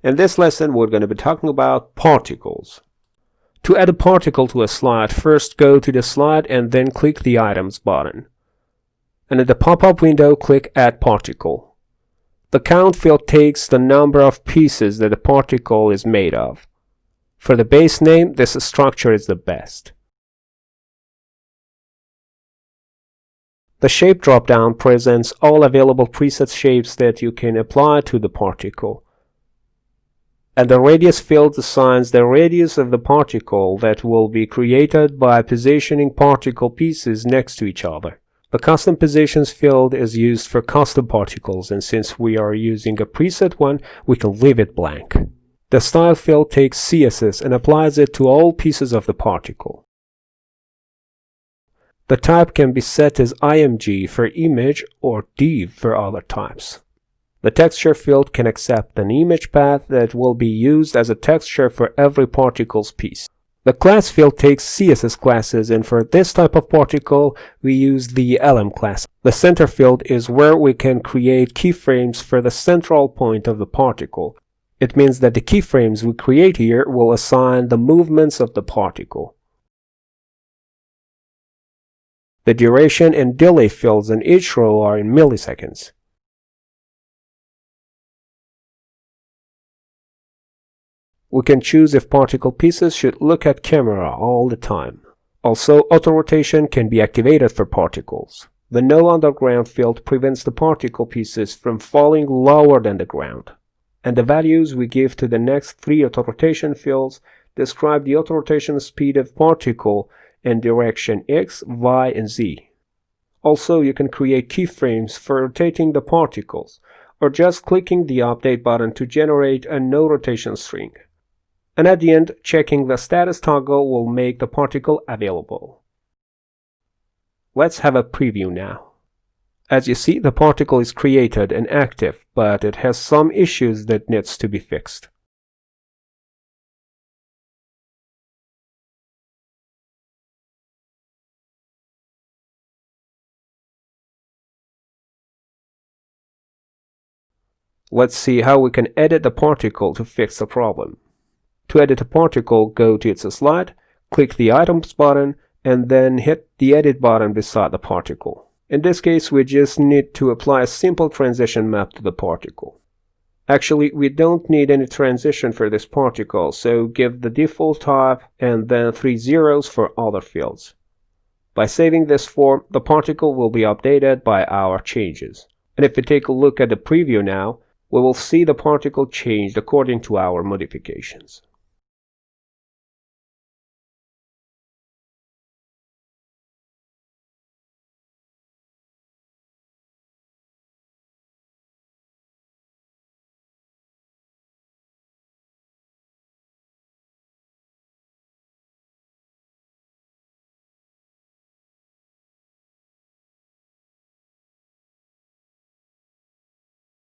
In this lesson, we're going to be talking about particles. To add a particle to a slide, first go to the slide and then click the Items button. And in the pop-up window, click Add Particle. The count field takes the number of pieces that the particle is made of. For the base name, this structure is the best. The Shape drop-down presents all available preset shapes that you can apply to the particle. And the Radius field assigns the radius of the particle that will be created by positioning particle pieces next to each other. The Custom Positions field is used for custom particles, and since we are using a preset one, we can leave it blank. The Style field takes CSS and applies it to all pieces of the particle. The type can be set as IMG for image or div for other types. The Texture field can accept an image path that will be used as a texture for every particle's piece. The Class field takes CSS classes, and for this type of particle, we use the LM class. The Center field is where we can create keyframes for the central point of the particle. It means that the keyframes we create here will assign the movements of the particle. The Duration and Delay fields in each row are in milliseconds. We can choose if particle pieces should look at camera all the time. Also, auto-rotation can be activated for particles. The No Underground field prevents the particle pieces from falling lower than the ground. And the values we give to the next three auto-rotation fields describe the auto-rotation speed of particle in direction X, Y, and Z. Also, you can create keyframes for rotating the particles, or just clicking the Update button to generate a no rotation string. And at the end, checking the status toggle will make the particle available. Let's have a preview now. As you see, the particle is created and active, but it has some issues that needs to be fixed. Let's see how we can edit the particle to fix the problem. To edit a particle, go to its slide, click the Items button, and then hit the Edit button beside the particle. In this case, we just need to apply a simple transition map to the particle. Actually, we don't need any transition for this particle, so give the default type and then 3 zeros for other fields. By saving this form, the particle will be updated by our changes. And if we take a look at the preview now, we will see the particle changed according to our modifications.